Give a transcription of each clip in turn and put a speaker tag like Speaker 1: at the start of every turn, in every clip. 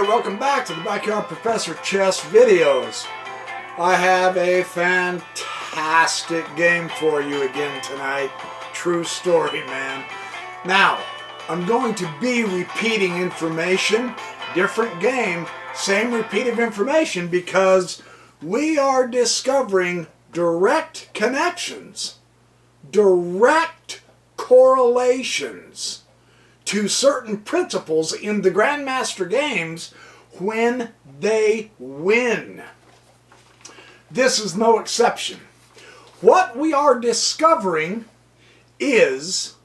Speaker 1: welcome back to the Backyard Professor Chess videos. I have a fantastic game for you again tonight. True story, man. Now, I'm going to be repeating information, different game, same repeated information, because we are discovering direct connections, direct correlations to certain principles in the Grandmaster games when they win. This is no exception. What we are discovering is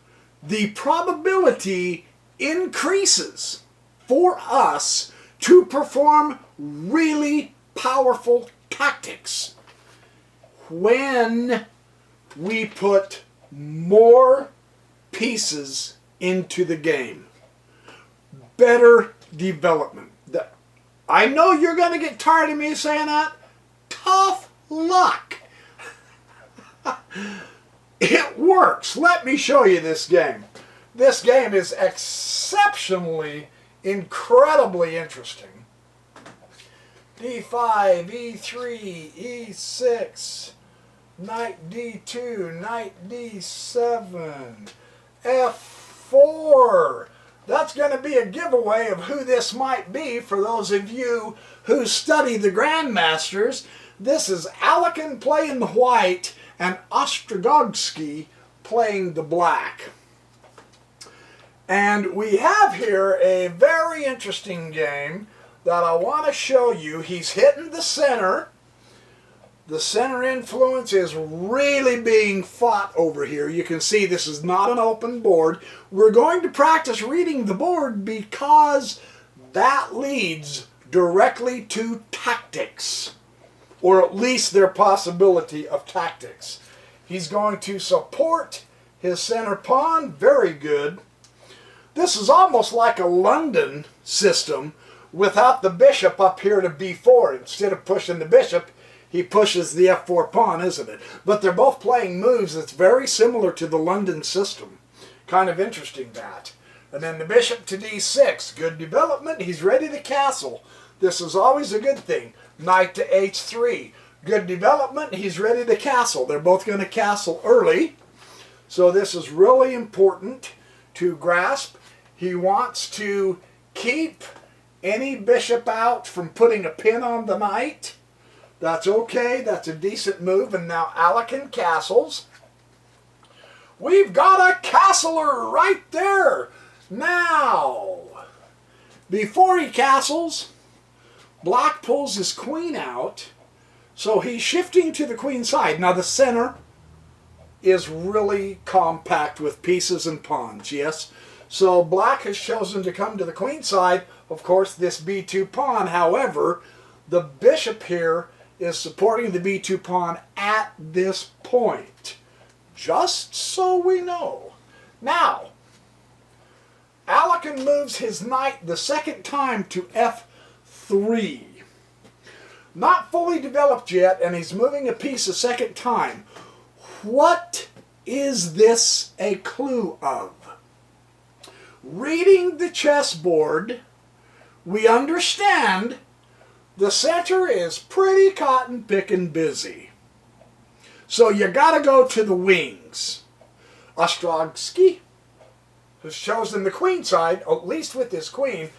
Speaker 1: the probability increases for us to perform really powerful tactics when we put more pieces into the game. Better development. I know you're going to get tired of me saying that. Tough luck. It works. Let me show you this game. This game is exceptionally, incredibly interesting. D5, E3, E6, knight D2, knight D7, F4. That's going to be a giveaway of who this might be for those of you who study the Grandmasters. This is Alekin playing the white and Ostrogowski playing the black. And we have here a very interesting game that I want to show you. He's hitting the center. The center influence is really being fought over here. You can see this is not an open board. We're going to practice reading the board because that leads directly to tactics, or at least their possibility of tactics. He's going to support his center pawn. Very good. This is almost like a London system without the bishop up here to b4. Instead of pushing the bishop, he pushes the f4 pawn, isn't it? But they're both playing moves that's very similar to the London system. Kind of interesting, that. And then the bishop to d6. Good development. He's ready to castle. This is always a good thing. Knight to h3. Good development. He's ready to castle. They're both going to castle early. So this is really important to grasp. He wants to keep any bishop out from putting a pin on the knight. That's okay. That's a decent move. And now Alekin castles. We've got a castler right there. Now, before he castles, black pulls his queen out. So he's shifting to the queen side. Now the center is really compact with pieces and pawns, yes? So black has chosen to come to the queen side. Of course, this b2 pawn, however, the bishop here is supporting the b2 pawn at this point. Just so we know. Now, Alekin moves his knight the second time to f3. Not fully developed yet, and he's moving a piece a second time. What is this a clue of? Reading the chessboard, we understand the center is pretty cotton-picking busy. So you got to go to the wings. Ostrogowski has chosen the queen side, at least with his queen.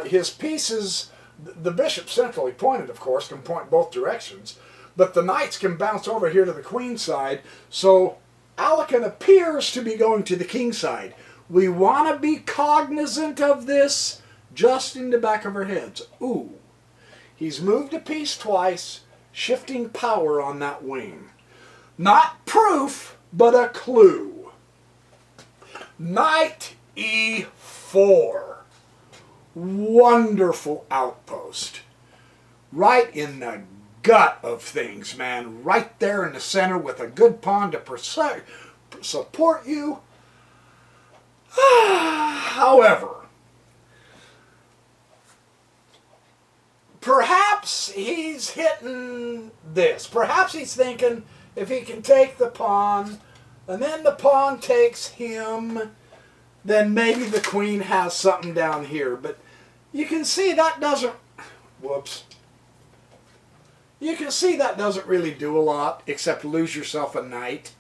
Speaker 1: His pieces, the bishop centrally pointed, of course, can point both directions. But the knights can bounce over here to the queen side. So Alekin appears to be going to the king side. We want to be cognizant of this just in the back of our heads. Ooh. He's moved a piece twice, shifting power on that wing. Not proof, but a clue. Knight e4. Wonderful outpost. Right in the gut of things, man. Right there in the center with a good pawn to support you. However, perhaps he's hitting this. Perhaps he's thinking if he can take the pawn and then the pawn takes him, then maybe the queen has something down here. But You can see that doesn't, whoops. You can see that doesn't really do a lot except lose yourself a knight,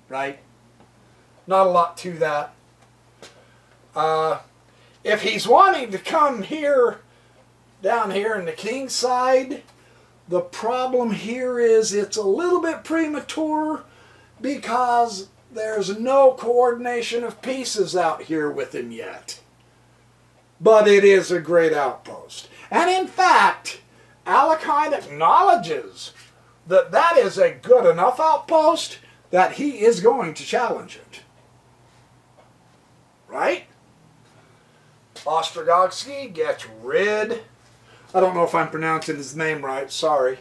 Speaker 1: right? Not a lot to that. If he's wanting to come here, down here in the kingside, the problem here is it's a little bit premature because there's no coordination of pieces out here with him yet. But it is a great outpost. And in fact, Alekhine acknowledges that that is a good enough outpost that he is going to challenge it. Right? Ostrogogsky gets rid. I don't know if I'm pronouncing his name right, sorry.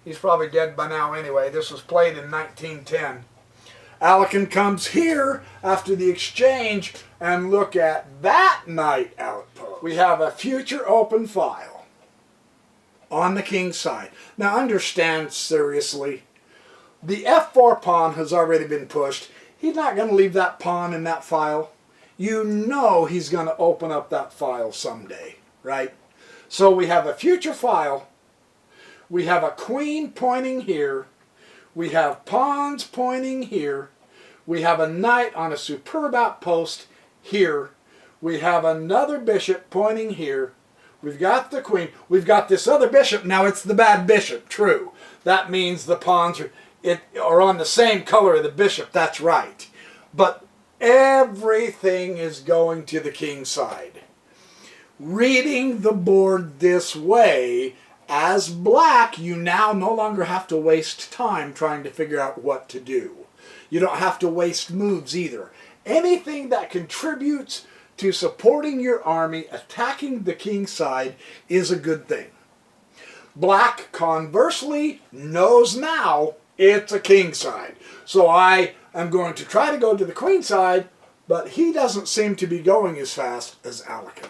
Speaker 1: He's probably dead by now anyway. This was played in 1910. Alekhine comes here after the exchange and look at that knight outpost. We have a future open file on the king's side. Now understand seriously, the f4 pawn has already been pushed. He's not going to leave that pawn in that file. You know he's going to open up that file someday, right? So we have a future file. We have a queen pointing here. We have pawns pointing here. We have a knight on a superb outpost here. We have another bishop pointing here. We've got the queen. We've got this other bishop. Now it's the bad bishop, true. That means the pawns are on the same color of the bishop, that's right. But everything is going to the king's side. Reading the board this way, as black, you now no longer have to waste time trying to figure out what to do. You don't have to waste moves either. Anything that contributes to supporting your army, attacking the king's side, is a good thing. Black, conversely, knows now it's a king's side. So I am going to try to go to the queen side, but he doesn't seem to be going as fast as Alekhine.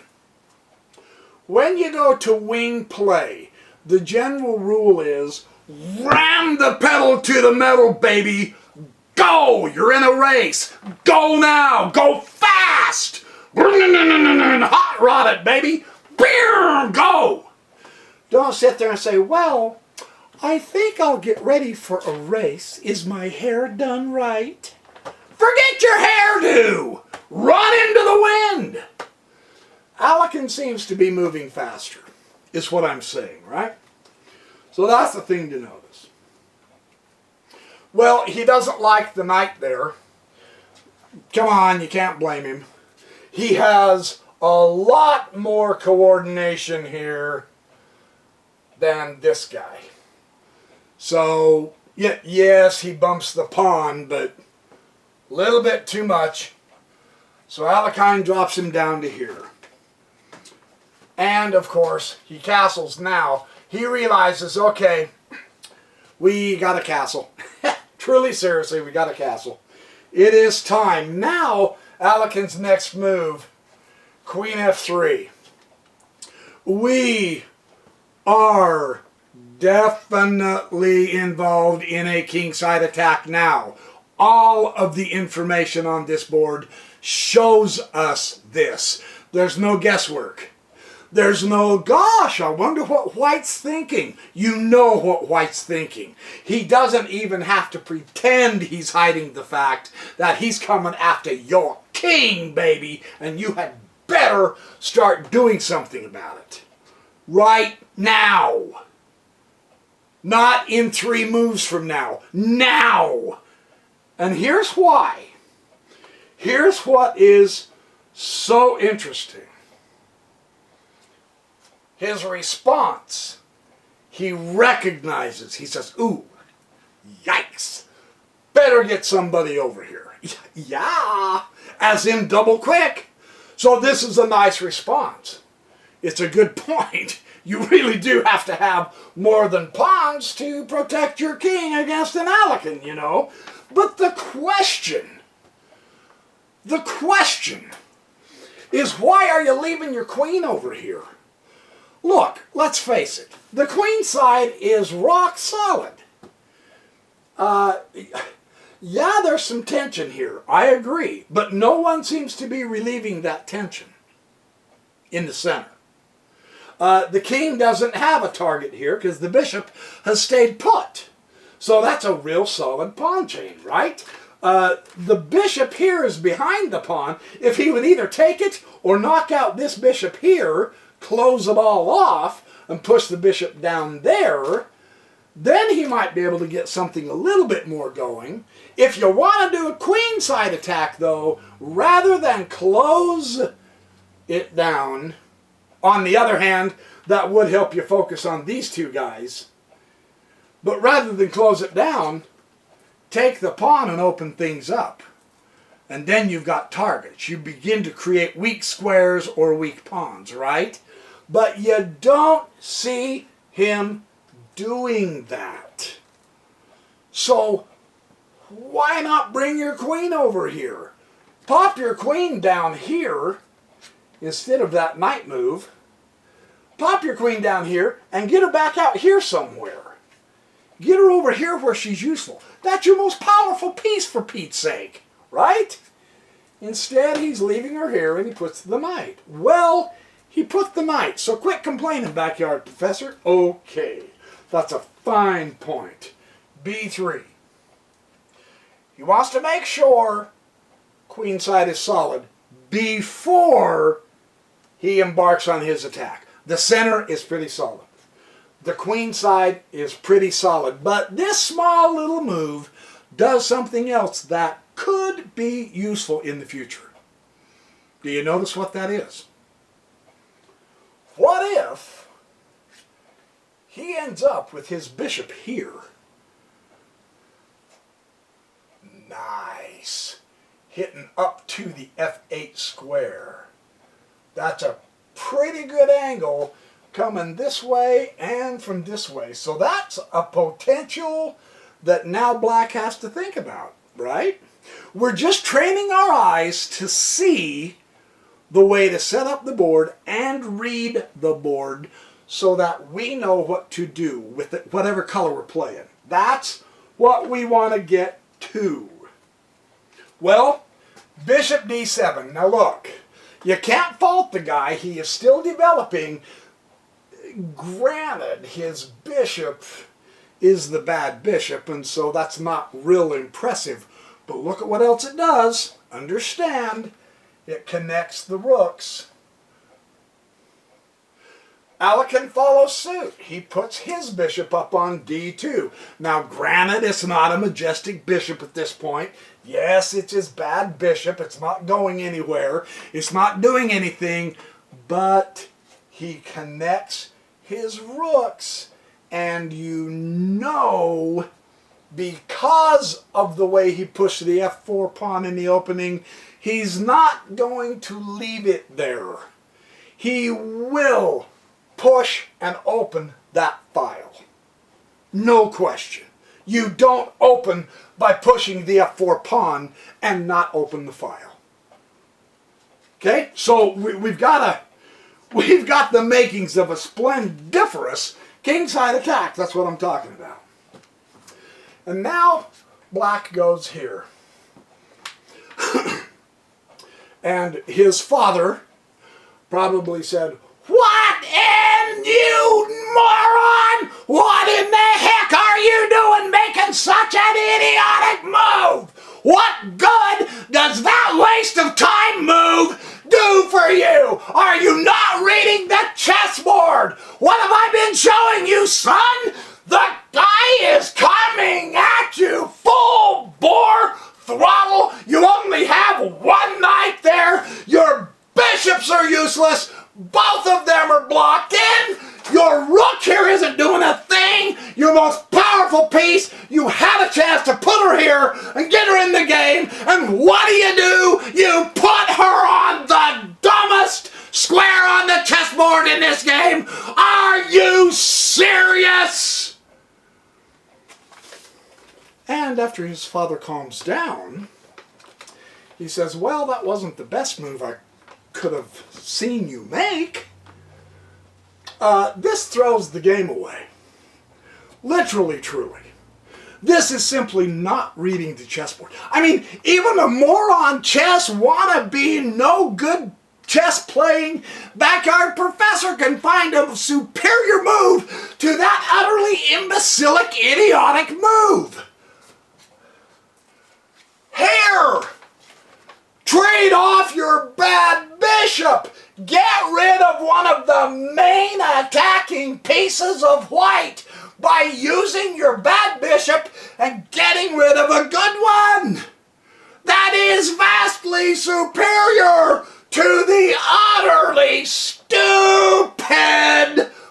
Speaker 1: When you go to wing play, the general rule is ram the pedal to the metal, baby. Go! You're in a race. Go now. Go fast. Hot rod it, baby. Go! Don't sit there and say, well, I think I'll get ready for a race. Is my hair done right? Forget your hairdo! Run into the wind! Alekhine seems to be moving faster, is what I'm saying, right? So that's the thing to notice. Well, he doesn't like the knight there. Come on, you can't blame him. He has a lot more coordination here than this guy. So, yes, he bumps the pawn, but a little bit too much. So Alekhine drops him down to here. And, of course, he castles now. He realizes, okay, we got a castle. Truly, seriously, we got a castle. It is time. Now, Alekhine's next move, Queen F3. We are definitely involved in a kingside attack now. All of the information on this board shows us this. There's no guesswork. There's no, gosh, I wonder what White's thinking. You know what White's thinking. He doesn't even have to pretend he's hiding the fact that he's coming after your king, baby, and you had better start doing something about it. Right now. Not in 3 moves from now. Now. And here's why. Here's what is so interesting. His response, he recognizes, he says, ooh, yikes, better get somebody over here. Yeah, as in double quick. So this is a nice response. It's a good point. You really do have to have more than pawns to protect your king against an Alekhine, you know. But the question is, why are you leaving your queen over here? Look, let's face it. The queen side is rock solid. Yeah, there's some tension here. I agree. But no one seems to be relieving that tension. in the center. The king doesn't have a target here because the bishop has stayed put. So that's a real solid pawn chain, right? The bishop here is behind the pawn. If he would either take it or knock out this bishop here, close it all off, and push the bishop down there, then he might be able to get something a little bit more going. If you want to do a queenside attack, though, rather than close it down, on the other hand, that would help you focus on these two guys. But rather than close it down, take the pawn and open things up. And then you've got targets. You begin to create weak squares or weak pawns, right? But you don't see him doing that. So why not bring your queen over here? Pop your queen down here instead of that knight move. Pop your queen down here and get her back out here somewhere. Get her over here where she's useful. That's your most powerful piece, for Pete's sake, right? Instead, he's leaving her here and he puts the knight. Well, he put the knight, so quit complaining, Backyard Professor. Okay, that's a fine point. B3. He wants to make sure queenside is solid before he embarks on his attack. The center is pretty solid. The queen side is pretty solid, but this small little move does something else that could be useful in the future. Do you notice what that is? What if he ends up with his bishop here? Nice. Hitting up to the f8 square. That's a pretty good angle coming this way and from this way. So that's a potential that now black has to think about, right? We're just training our eyes to see the way to set up the board and read the board so that we know what to do with it, whatever color we're playing. That's what we want to get to. Well, bishop d7. Now look, you can't fault the guy. He is still developing. Granted, his bishop is the bad bishop, and so that's not real impressive. But look at what else it does. Understand, it connects the rooks. Alekin follows suit. He puts his bishop up on d2. Now, granted, it's not a majestic bishop at this point. Yes, it's his bad bishop. It's not going anywhere. It's not doing anything, but he connects his rooks, and you know, because of the way he pushed the f4 pawn in the opening, he's not going to leave it there. He will push and open that file. No question. You don't open by pushing the f4 pawn and not open the file. Okay, so we've got the makings of a splendiferous kingside attack. That's what I'm talking about. And now black goes here. And his father probably said, "What in you moron? What in the heck are you doing making such an idiotic move? What good does that waste of time move do for you? Are you not reading the chessboard? What have I been showing you, son? The guy is coming at you full bore throttle. You only have one knight there. Your bishops are useless. Both of them are blocked in. Your rook here isn't doing a thing. Your most powerful piece, you had a chance to put her here and get her in the game. And what do? You put her on the dumbest square on the chessboard in this game. Are you serious? And after his father calms down, he says, well, that wasn't the best move I could have seen you make. This throws the game away. Literally, truly. This is simply not reading the chessboard. I mean, even a moron chess wannabe, no good chess-playing backyard professor can find a superior move to that utterly imbecilic, idiotic move. Here! Trade off your bad bishop! Get rid of one of the main attacking pieces of white by using your bad bishop and getting rid of a good one! That is vastly superior to the utterly stupid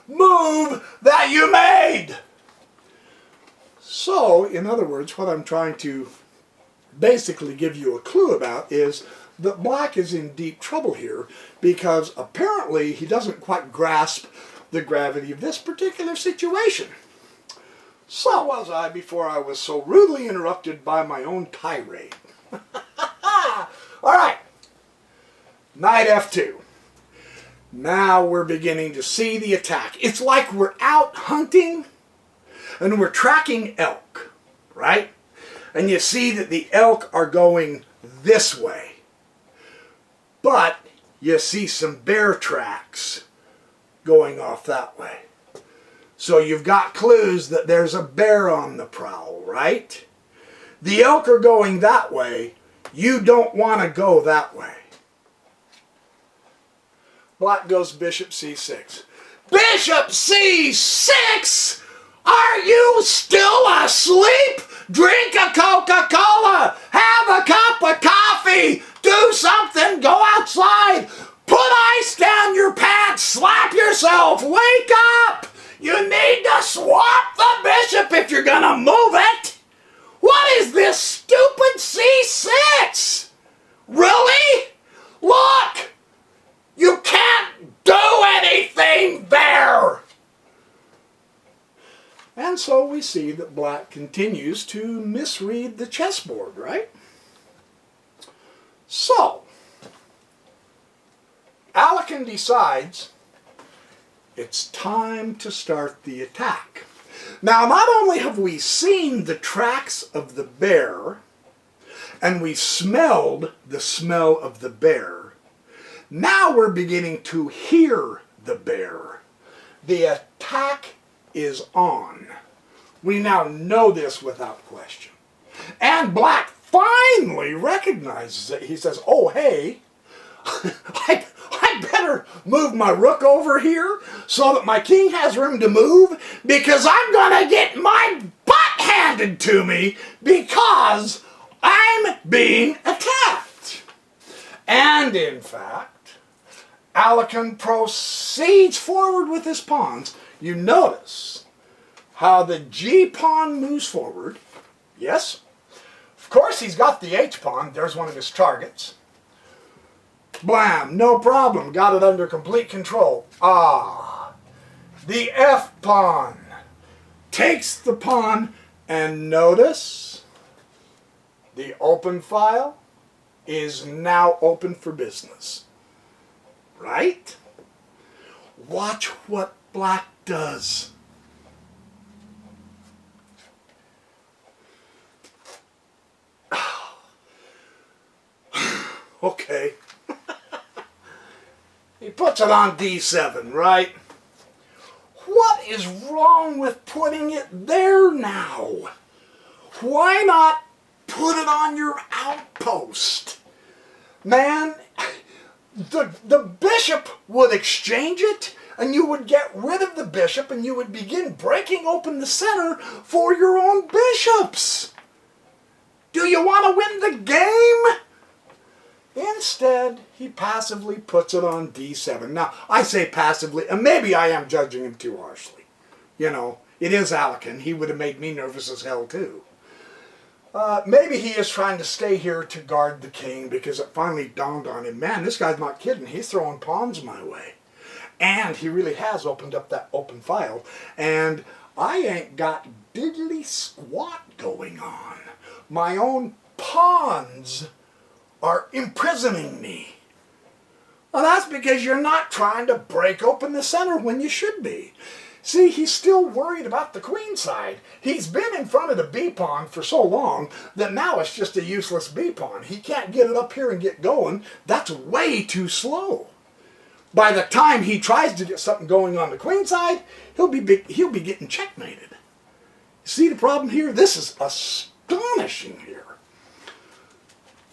Speaker 1: move that you made! So, in other words, what I'm trying to basically give you a clue about is that black is in deep trouble here because apparently he doesn't quite grasp the gravity of this particular situation. So was I before I was so rudely interrupted by my own tirade. All right, knight f2. Now we're beginning to see the attack. It's like we're out hunting and we're tracking elk, right? And you see that the elk are going this way. But you see some bear tracks going off that way. So you've got clues that there's a bear on the prowl, right? The elk are going that way. You don't want to go that way. Black goes bishop c6. Bishop c6? Are you still asleep? Drink a Coca-Cola. Have a cup of coffee. Do something. Go outside. Put ice down your pants. Slap yourself. Wake up. You need to swap the bishop if you're going to move it. What is this stupid c6? Really? Look. You can't do anything there. And so we see that black continues to misread the chessboard, right? So, Alekin decides it's time to start the attack. Now, not only have we seen the tracks of the bear, and we smelled the smell of the bear, now we're beginning to hear the bear. The attack is on. We now know this without question. And black finally recognizes it. He says, oh, hey, I better move my rook over here so that my king has room to move because I'm going to get my butt handed to me because I'm being attacked. And in fact, Alekin proceeds forward with his pawns. You notice how the g-pawn moves forward. Yes, of course he's got the h-pawn. There's one of his targets. Blam, no problem. Got it under complete control. Ah, the f-pawn takes the pawn, and notice the open file is now open for business. Right? Watch what black does. Okay. He puts it on d7, right? What is wrong with putting it there now? Why not put it on your outpost? Man, the bishop would exchange it, and you would get rid of the bishop, and you would begin breaking open the center for your own bishops. Do you want to win the game? Instead, he passively puts it on d7. Now, I say passively, and maybe I am judging him too harshly. You know, it is Alekin. He would have made me nervous as hell, too. Maybe he is trying to stay here to guard the king because it finally dawned on him, man, this guy's not kidding. He's throwing pawns my way. And he really has opened up that open file. And I ain't got diddly squat going on. My own pawns are imprisoning me. Well, that's because you're not trying to break open the center when you should be. See, he's still worried about the queen side. He's been in front of the b pawn for so long that now it's just a useless b pawn. He can't get it up here and get going. That's way too slow. By the time he tries to get something going on the queen side, he'll be getting checkmated. See the problem here? This is astonishing here.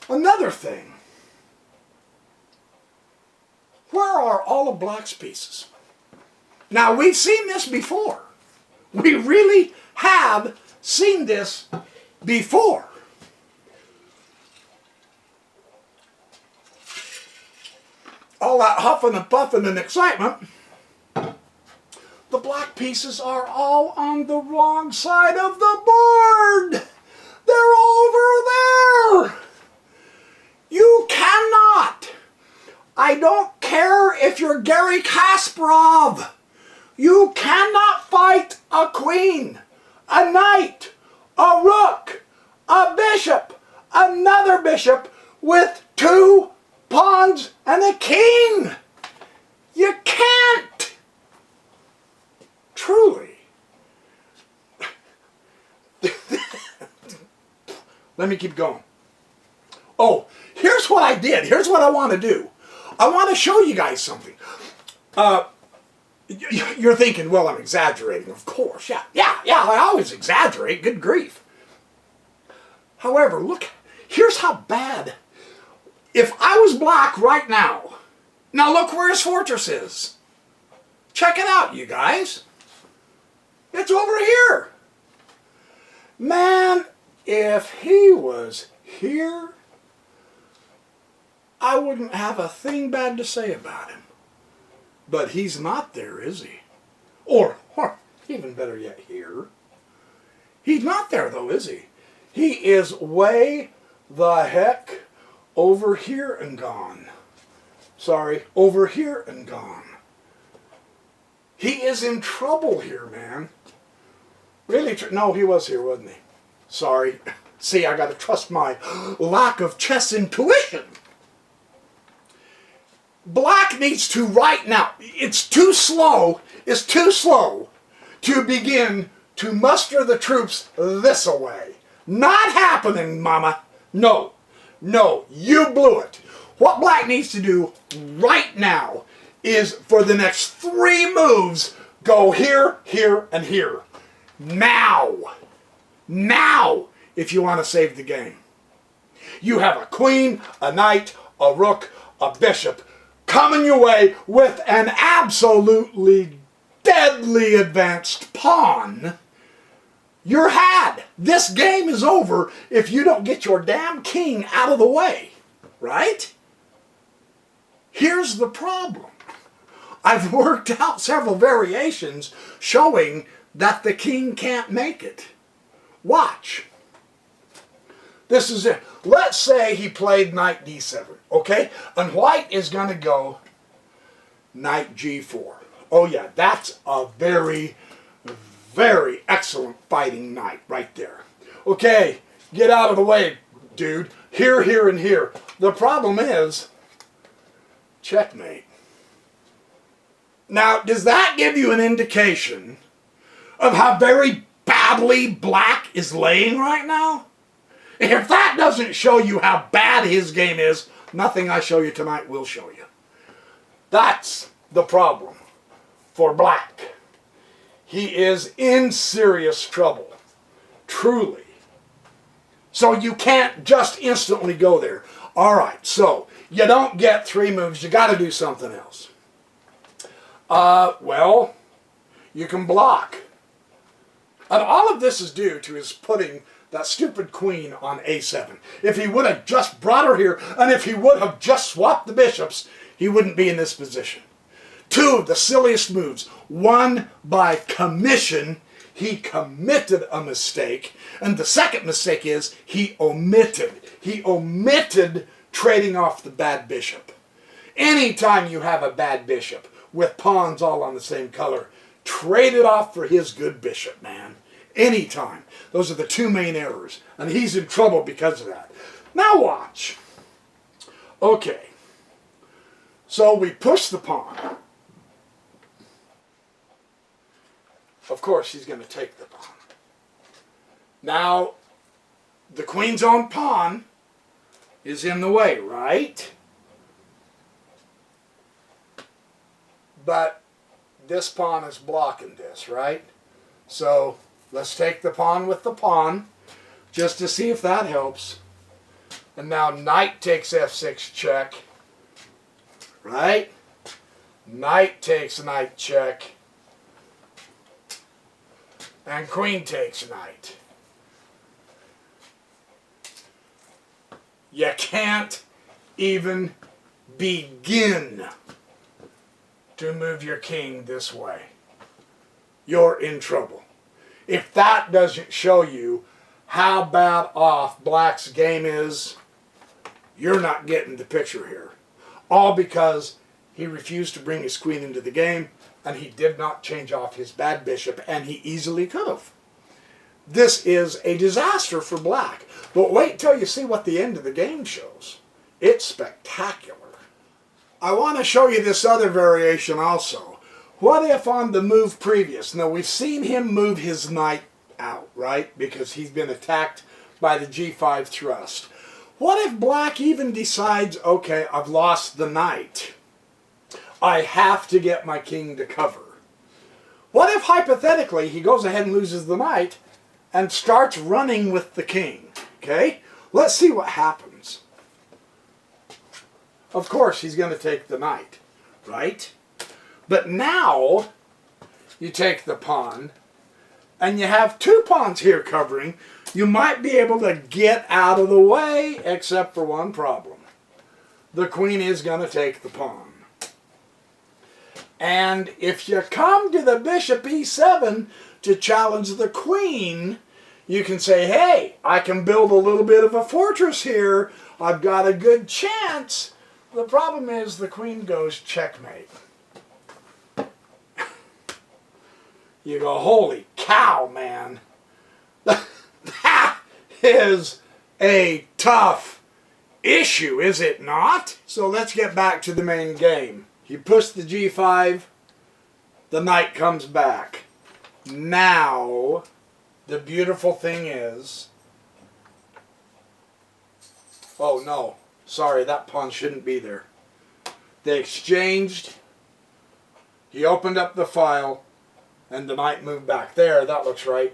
Speaker 1: Another thing. Where are all of black's pieces? Now, we've seen this before. We really have seen this before. All that huffing and puffing and excitement, the black pieces are all on the wrong side of the board. They're over there. You cannot. I don't care if you're Gary Kasparov. You cannot fight a queen, a knight, a rook, a bishop, another bishop with two pawns and a king. You can't. Truly. Let me keep going. Oh, here's what I did. Here's what I want to do. I want to show you guys something. You're thinking, well, I'm exaggerating. Of course, yeah, I always exaggerate. Good grief. However, look, here's how bad. If I was black right now, look where his fortress is. Check it out, you guys. It's over here. Man, if he was here, I wouldn't have a thing bad to say about him. But he's not there, is he? Or even better yet, here. He's not there, though, is he? He is way the heck over here and gone. Sorry, over here and gone. He is in trouble here, man. Really? No, he was here, wasn't he? Sorry. See, I got to trust my lack of chess intuition. Black needs to right now. It's too slow to begin to muster the troops this away. Not happening, mama. No, you blew it. What black needs to do right now is for the next 3 moves, go here, here, and here. Now, if you want to save the game. You have a queen, a knight, a rook, a bishop coming your way with an absolutely deadly advanced pawn. You're had. This game is over if you don't get your damn king out of the way. Right? Here's the problem. I've worked out several variations showing that the king can't make it. Watch. This is it. Let's say he played knight d7, okay? And white is going to go knight g4. Oh yeah, that's a very, very excellent fighting knight right there. Okay, get out of the way, dude. Here, here, and here. The problem is, checkmate. Now, does that give you an indication of how very badly black is laying right now? If that doesn't show you how bad his game is, nothing I show you tonight will show you. That's the problem for black. He is in serious trouble. Truly. So you can't just instantly go there. Alright, so you don't get 3 moves. You got to do something else. Well, you can block. And all of this is due to his putting that stupid queen on a7. If he would have just brought her here, and if he would have just swapped the bishops, he wouldn't be in this position. 2 of the silliest moves. One, by commission, he committed a mistake. And the second mistake is he omitted. He omitted trading off the bad bishop. Anytime you have a bad bishop with pawns all on the same color, trade it off for his good bishop, man. Anytime. Those are the 2 main errors. And he's in trouble because of that. Now watch. Okay. So we push the pawn. Of course, he's going to take the pawn. Now, the queen's own pawn is in the way, right? But this pawn is blocking this, right? So let's take the pawn with the pawn just to see if that helps. And now knight takes f6 check, right? Knight takes knight check. And queen takes knight. You can't even begin to move your king this way. You're in trouble. If that doesn't show you how bad off Black's game is, you're not getting the picture here. All because he refused to bring his queen into the game, and he did not change off his bad bishop, and he easily could have. This is a disaster for Black. But wait till you see what the end of the game shows. It's spectacular. I want to show you this other variation also. What if on the move previous, now we've seen him move his knight out, right? Because he's been attacked by the g5 thrust. What if Black even decides, okay, I've lost the knight. I have to get my king to cover. What if hypothetically he goes ahead and loses the knight and starts running with the king? Okay? Let's see what happens. Of course, he's going to take the knight, right? But now, you take the pawn, and you have two pawns here covering. You might be able to get out of the way, except for one problem. The queen is going to take the pawn. And if you come to the bishop e7 to challenge the queen, you can say, hey, I can build a little bit of a fortress here. I've got a good chance. The problem is the queen goes checkmate. You go, holy cow, man. That is a tough issue, is it not? So let's get back to the main game. You push the g5, the knight comes back. Now, the beautiful thing is, oh no, sorry, that pawn shouldn't be there. They exchanged, he opened up the file, and the knight moved back. There, that looks right.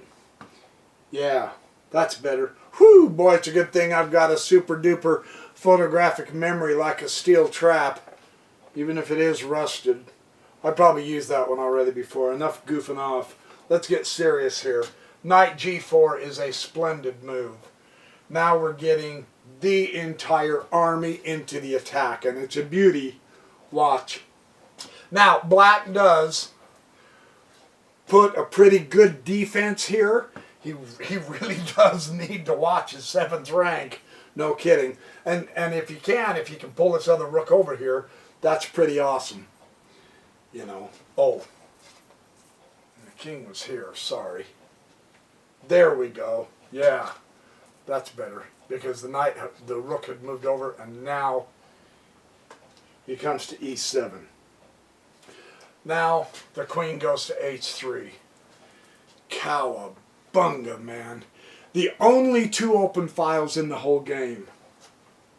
Speaker 1: Yeah, that's better. Whew, boy, it's a good thing I've got a super duper photographic memory like a steel trap. Even if it is rusted. I probably used that one already before. Enough goofing off. Let's get serious here. Knight g4 is a splendid move. Now we're getting the entire army into the attack, and it's a beauty. Watch. Now, Black does put a pretty good defense here. He really does need to watch his 7th rank. No kidding. And if he can pull this other rook over here, that's pretty awesome. You know. Oh. The king was here. Sorry. There we go. Yeah. That's better. Because the rook had moved over, and now he comes to e7. Now the queen goes to h3. Cowabunga, man. The only two open files in the whole game.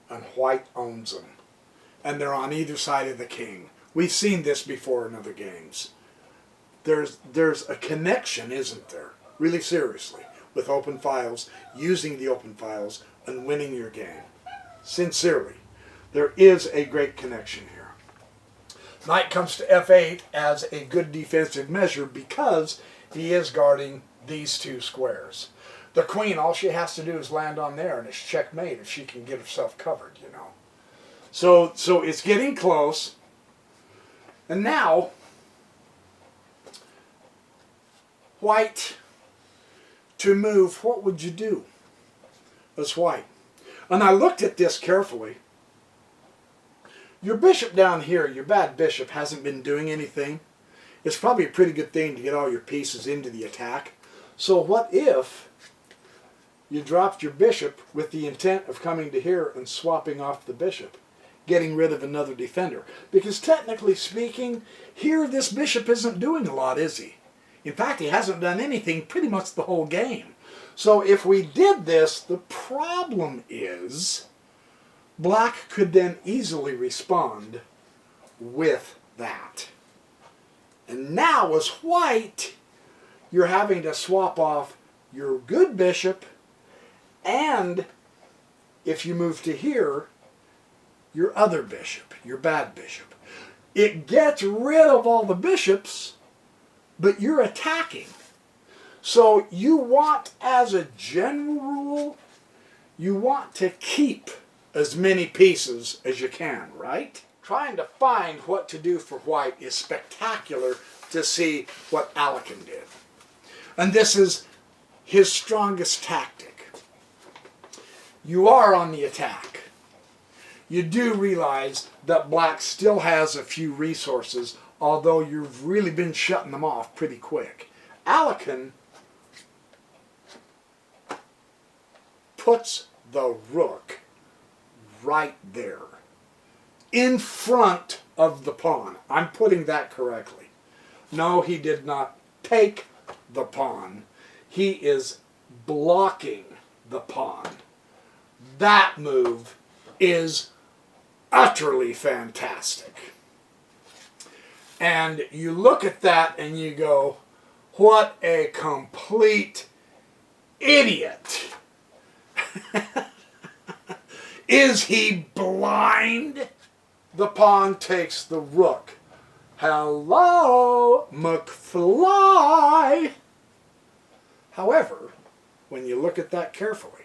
Speaker 1: And white owns them. And they're on either side of the king. We've seen this before in other games. There's a connection, isn't there? Really seriously. With open files, using the open files, and winning your game. Sincerely. There is a great connection here. Knight comes to f8 as a good defensive measure because he is guarding these two squares. The queen, all she has to do is land on there, and it's checkmate if she can get herself covered, you know. So it's getting close. And now, white, to move, what would you do as white? And I looked at this carefully. Your bishop down here, your bad bishop, hasn't been doing anything. It's probably a pretty good thing to get all your pieces into the attack. So what if you dropped your bishop with the intent of coming to here and swapping off the bishop? Getting rid of another defender. Because technically speaking, here this bishop isn't doing a lot, is he? In fact, he hasn't done anything pretty much the whole game. So if we did this, the problem is black could then easily respond with that. And now as white, you're having to swap off your good bishop, and if you move to here, your other bishop, your bad bishop. It gets rid of all the bishops, but you're attacking. So you want, as a general rule, you want to keep as many pieces as you can, right? Trying to find what to do for white is spectacular to see what Alekin did. And this is his strongest tactic. You are on the attack. You do realize that black still has a few resources, although you've really been shutting them off pretty quick. Alekin puts the rook right there, in front of the pawn. I'm putting that correctly. No, he did not take the pawn. He is blocking the pawn. That move is utterly fantastic. And you look at that and you go, what a complete idiot. Is he blind? The pawn takes the rook. Hello, McFly. However, when you look at that carefully,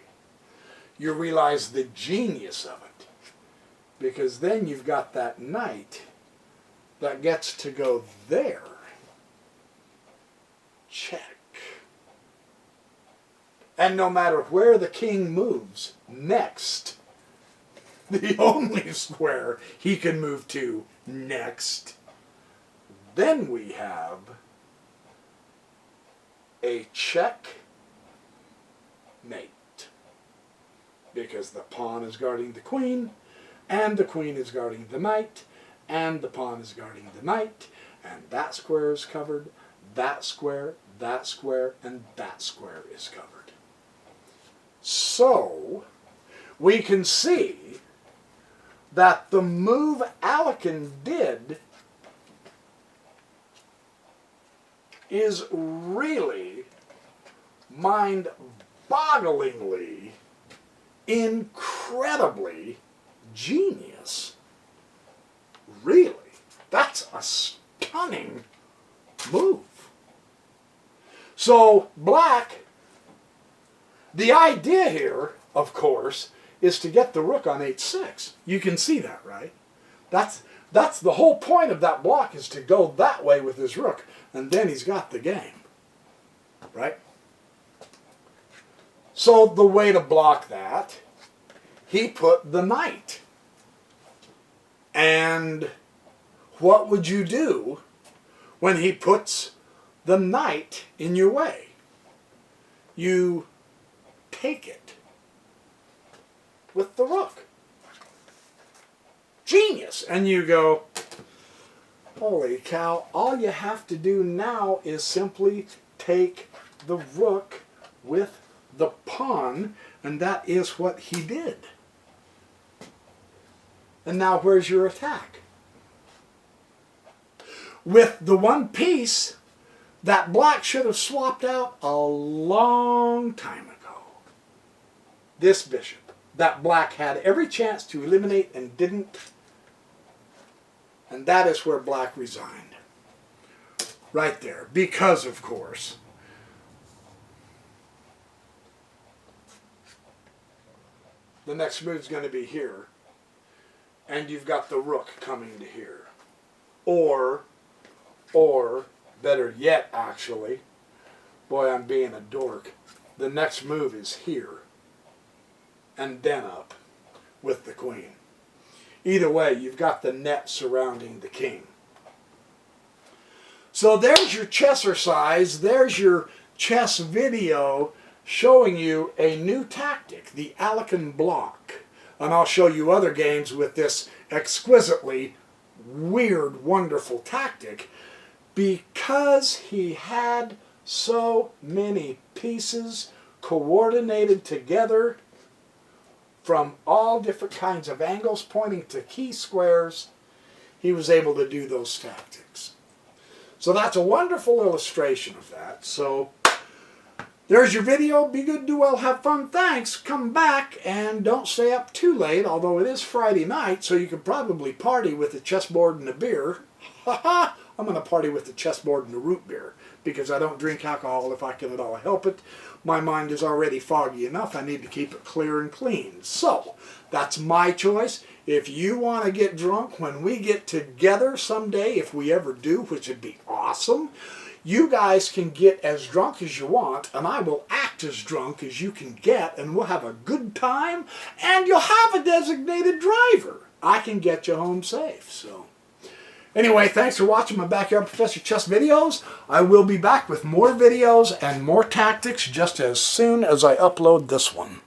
Speaker 1: you realize the genius of it. Because then you've got that knight that gets to go there. Check. And no matter where the king moves next, the only square he can move to next, then we have a checkmate. Because the pawn is guarding the queen, and the queen is guarding the knight, and the pawn is guarding the knight, and that square is covered, that square, and that square is covered. So, we can see that the move Alekin did is really mind-bogglingly, incredibly genius. Really. That's a stunning move. So, black, the idea here, of course, is to get the rook on h6. You can see that, right? That's the whole point of that block, is to go that way with his rook, and then he's got the game, right? So the way to block that, he put the knight. And what would you do when he puts the knight in your way? You take it with the rook. Genius. And you go, holy cow, all you have to do now is simply take the rook with the pawn, and that is what he did. And now where's your attack? With the one piece that black should have swapped out a long time ago. This bishop that black had every chance to eliminate and didn't. And that is where black resigned. Right there. Because, of course, the next move is going to be here. And you've got the rook coming to here. Or, better yet, actually, boy, I'm being a dork, the next move is here. And then up with the queen. Either way, you've got the net surrounding the king. So there's your chessercise. There's your chess video showing you a new tactic, the Alekin block. And I'll show you other games with this exquisitely weird, wonderful tactic, because he had so many pieces coordinated together from all different kinds of angles pointing to key squares, he was able to do those tactics. So that's a wonderful illustration of that. So there's your video. Be good, do well, have fun. Thanks. Come back and don't stay up too late, although it is Friday night, so you can probably party with a chessboard and a beer. Ha-ha! I'm going to party with the chessboard and the root beer because I don't drink alcohol if I can at all help it. My mind is already foggy enough. I need to keep it clear and clean. So that's my choice. If you want to get drunk when we get together someday, if we ever do, which would be awesome, you guys can get as drunk as you want, and I will act as drunk as you can get, and we'll have a good time, and you'll have a designated driver. I can get you home safe. So anyway, thanks for watching my Backyard Professor Chess videos. I will be back with more videos and more tactics just as soon as I upload this one.